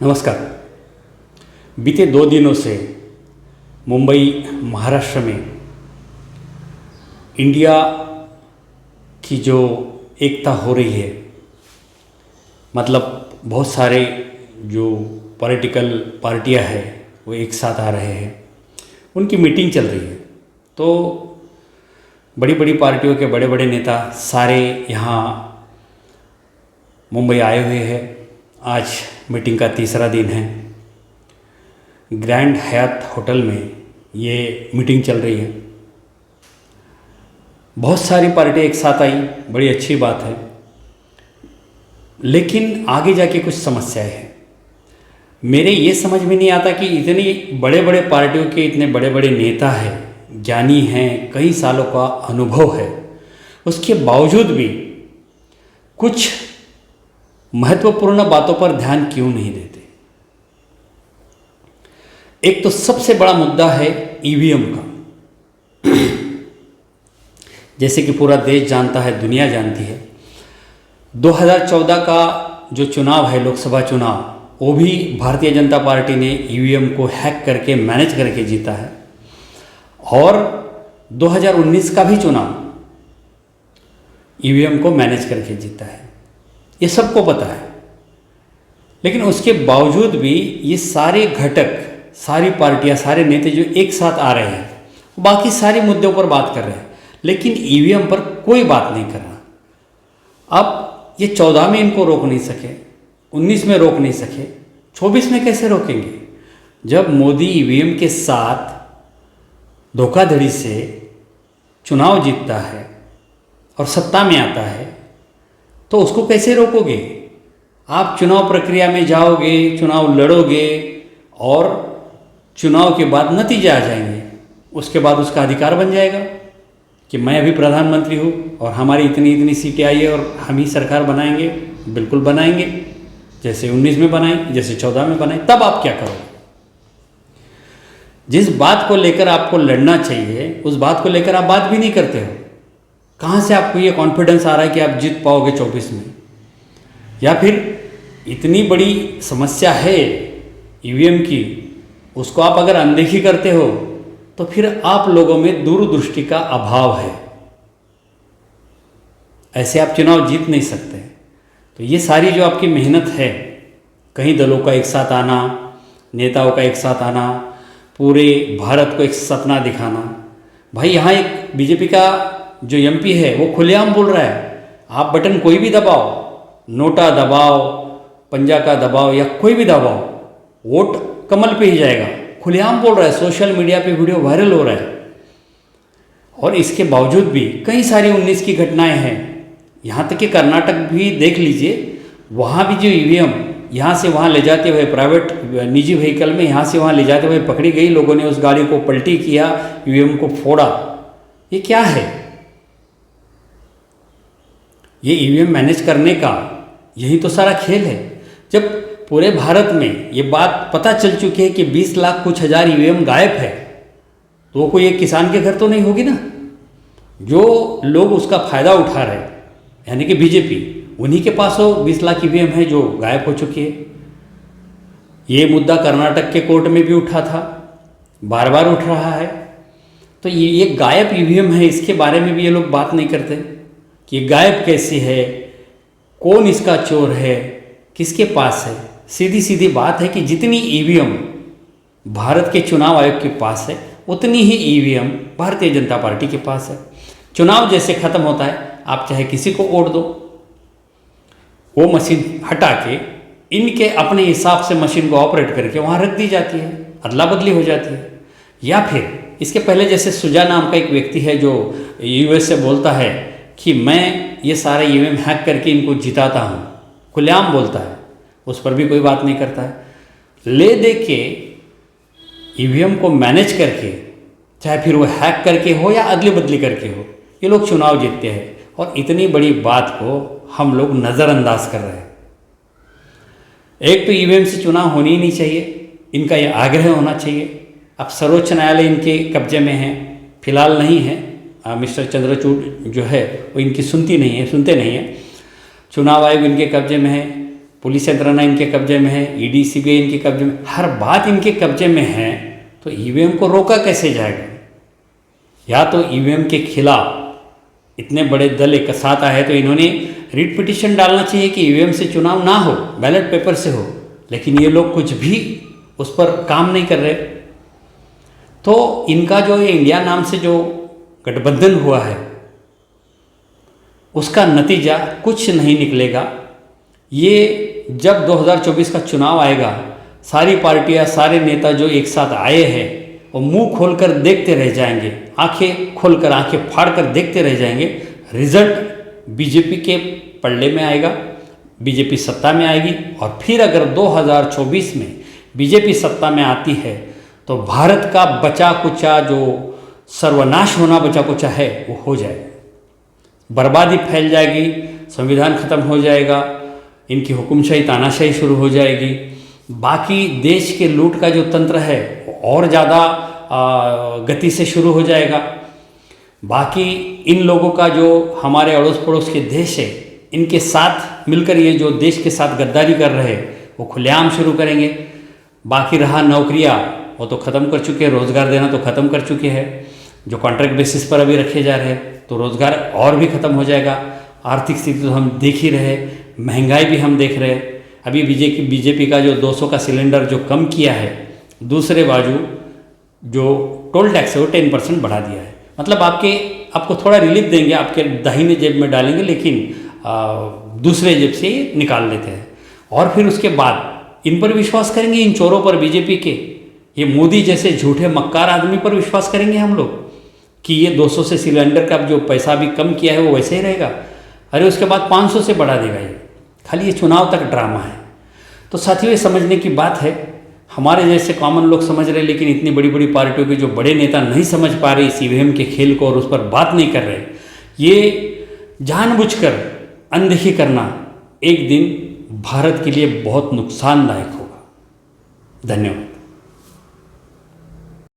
नमस्कार। बीते 2 दिनों से मुंबई महाराष्ट्र में इंडिया की जो एकता हो रही है, मतलब बहुत सारे जो पॉलिटिकल पार्टियां हैं वो एक साथ आ रहे हैं, उनकी मीटिंग चल रही है। तो बड़ी बड़ी पार्टियों के बड़े बड़े नेता सारे यहाँ मुंबई आए हुए हैं। आज मीटिंग का तीसरा दिन है। ग्रैंड हयात होटल में ये मीटिंग चल रही है। बहुत सारी पार्टियां एक साथ आई, बड़ी अच्छी बात है। लेकिन आगे जाके कुछ समस्याएं हैं। मेरे ये समझ में नहीं आता कि इतनी बड़े बड़े पार्टियों के इतने बड़े बड़े नेता हैं, ज्ञानी हैं, कई सालों का अनुभव है, उसके बावजूद भी कुछ महत्वपूर्ण बातों पर ध्यान क्यों नहीं देते। एक तो सबसे बड़ा मुद्दा है ईवीएम का। जैसे कि पूरा देश जानता है, दुनिया जानती है, 2014 का जो चुनाव है, लोकसभा चुनाव, वो भी भारतीय जनता पार्टी ने ईवीएम को हैक करके मैनेज करके जीता है। और 2019 का भी चुनाव ईवीएम को मैनेज करके जीता है, ये सबको पता है। लेकिन उसके बावजूद भी ये सारे घटक, सारी पार्टियां, सारे नेता जो एक साथ आ रहे हैं, बाकी सारे मुद्दों पर बात कर रहे हैं, लेकिन ईवीएम पर कोई बात नहीं कर रहा। अब ये 14 में इनको रोक नहीं सके, 19 में रोक नहीं सके, 24 में कैसे रोकेंगे? जब मोदी ईवीएम के साथ धोखाधड़ी से चुनाव जीतता है और सत्ता में आता है, तो उसको कैसे रोकोगे? आप चुनाव प्रक्रिया में जाओगे, चुनाव लड़ोगे और चुनाव के बाद नतीजे आ जाएंगे। उसके बाद उसका अधिकार बन जाएगा कि मैं अभी प्रधानमंत्री हूँ और हमारी इतनी इतनी सीटें आई है और हम ही सरकार बनाएंगे। बिल्कुल बनाएंगे, जैसे 19 में बनाए, जैसे 14 में बनाए। तब आप क्या करोगे? जिस बात को लेकर आपको लड़ना चाहिए, उस बात को लेकर आप बात भी नहीं करते हो। कहाँ से आपको ये कॉन्फिडेंस आ रहा है कि आप जीत पाओगे 24 में? या फिर इतनी बड़ी समस्या है ईवीएम की, उसको आप अगर अनदेखी करते हो तो फिर आप लोगों में दूरदृष्टि का अभाव है। ऐसे आप चुनाव जीत नहीं सकते। तो ये सारी जो आपकी मेहनत है, कई दलों का एक साथ आना, नेताओं का एक साथ आना, पूरे भारत को एक सपना दिखाना। भाई यहाँ एक बीजेपी का जो एमपी है वो खुलेआम बोल रहा है, आप बटन कोई भी दबाओ, नोटा दबाओ, पंजा का दबाओ या कोई भी दबाओ, वोट कमल पे ही जाएगा। खुलेआम बोल रहा है, सोशल मीडिया पे वीडियो वायरल हो रहा है। और इसके बावजूद भी कई सारी 19 की घटनाएं हैं। यहाँ तक कि कर्नाटक भी देख लीजिए, वहाँ भी जो ईवीएम यहाँ से वहाँ ले जाते हुए, प्राइवेट निजी व्हीकल में यहाँ से वहाँ ले जाते हुए पकड़ी गई, लोगों ने उस गाड़ी को पलटी किया, ईवीएम को फोड़ा। ये क्या है? ये ईवीएम मैनेज करने का यही तो सारा खेल है। जब पूरे भारत में ये बात पता चल चुकी है कि 20 लाख कुछ हजार ईवीएम गायब है, तो वो कोई एक किसान के घर तो नहीं होगी ना। जो लोग उसका फायदा उठा रहे हैं, यानी कि बीजेपी, उन्हीं के पास वो 20 लाख ईवीएम है जो गायब हो चुकी है। ये मुद्दा कर्नाटक के कोर्ट में भी उठा था, बार बार उठ रहा है। तो ये गायब ईवीएम है, इसके बारे में भी ये लोग बात नहीं करते कि गायब कैसी है, कौन इसका चोर है, किसके पास है। सीधी सीधी बात है कि जितनी ईवीएम भारत के चुनाव आयोग के पास है, उतनी ही ईवीएम भारतीय जनता पार्टी के पास है। चुनाव जैसे खत्म होता है, आप चाहे किसी को वोट दो, वो मशीन हटा के इनके अपने हिसाब से मशीन को ऑपरेट करके वहाँ रख दी जाती है, अदला बदली हो जाती है। या फिर इसके पहले जैसे सुजा नाम का एक व्यक्ति है जो यूएस से बोलता है कि मैं ये सारे ईवीएम हैक करके इनको जिताता हूँ, खुलेआम बोलता है, उस पर भी कोई बात नहीं करता है। ले दे के ईवीएम को मैनेज करके, चाहे फिर वो हैक करके हो या अदली बदली करके हो, ये लोग चुनाव जीतते हैं। और इतनी बड़ी बात को हम लोग नज़रअंदाज कर रहे हैं। एक तो ईवीएम से चुनाव होनी ही नहीं चाहिए, इनका ये आग्रह होना चाहिए। अब सर्वोच्च न्यायालय इनके कब्जे में है, फिलहाल नहीं है। मिस्टर चंद्रचूड़ जो है वो इनकी सुनते नहीं है। चुनाव आयोग इनके कब्जे में है, पुलिस यंत्रणा इनके कब्जे में है, ईडी सीबीआई इनके कब्जे में, हर बात इनके कब्जे में है, तो ईवीएम को रोका कैसे जाएगा? या तो ईवीएम के खिलाफ इतने बड़े दल एक साथ आए तो इन्होंने रिट पिटिशन डालना चाहिए कि ईवीएम से चुनाव ना हो, बैलेट पेपर से हो, लेकिन ये लोग कुछ भी उस पर काम नहीं कर रहे। तो इनका जो ये इंडिया नाम से जो गठबंधन हुआ है उसका नतीजा कुछ नहीं निकलेगा। ये जब 2024 का चुनाव आएगा, सारी पार्टियां, सारे नेता जो एक साथ आए हैं वो मुंह खोलकर देखते रह जाएंगे, आंखें खोलकर, आंखें फाड़कर देखते रह जाएंगे। रिजल्ट बीजेपी के पल्ले में आएगा, बीजेपी सत्ता में आएगी। और फिर अगर 2024 में बीजेपी सत्ता में आती है तो भारत का बचा कुचा जो सर्वनाश होना बचा कुचा है वो हो जाएगा, बर्बादी फैल जाएगी, संविधान खत्म हो जाएगा, इनकी हुकुमशाही तानाशाही शुरू हो जाएगी। बाकी देश के लूट का जो तंत्र है वो और ज़्यादा गति से शुरू हो जाएगा। बाकी इन लोगों का जो हमारे अड़ोस पड़ोस के देश है, इनके साथ मिलकर ये जो देश के साथ गद्दारी कर रहे हैं वो खुलेआम शुरू करेंगे। बाकी रहा नौकरियाँ, वो तो ख़त्म कर चुके हैं, रोज़गार देना तो ख़त्म कर चुके हैं। जो कॉन्ट्रैक्ट बेसिस पर अभी रखे जा रहे हैं तो रोज़गार और भी ख़त्म हो जाएगा। आर्थिक स्थिति तो हम देख ही रहे, महंगाई भी हम देख रहे। अभी बीजेपी का जो 200 का सिलेंडर जो कम किया है, दूसरे बाजू जो टोल टैक्स है वो 10% बढ़ा दिया है। मतलब आपको थोड़ा रिलीफ देंगे, आपके दाहिने जेब में डालेंगे, लेकिन दूसरे जेब से निकाल लेते हैं। और फिर उसके बाद इन पर विश्वास करेंगे, इन चोरों पर, बीजेपी के ये मोदी जैसे झूठे मक्कार आदमी पर विश्वास करेंगे हम लोग कि ये 200 से सिलेंडर का जो पैसा भी कम किया है वो वैसे ही रहेगा। अरे उसके बाद 500 से बढ़ा देगा ये, खाली ये चुनाव तक ड्रामा है। तो साथियों, ये समझने की बात है, हमारे जैसे कॉमन लोग समझ रहे, लेकिन इतनी बड़ी बड़ी पार्टियों के जो बड़े नेता नहीं समझ पा रहे इस ईवीएम के खेल को और उस पर बात नहीं कर रहे। ये जानबूझकर अनदेखी करना एक दिन भारत के लिए बहुत नुकसानदायक होगा। धन्यवाद।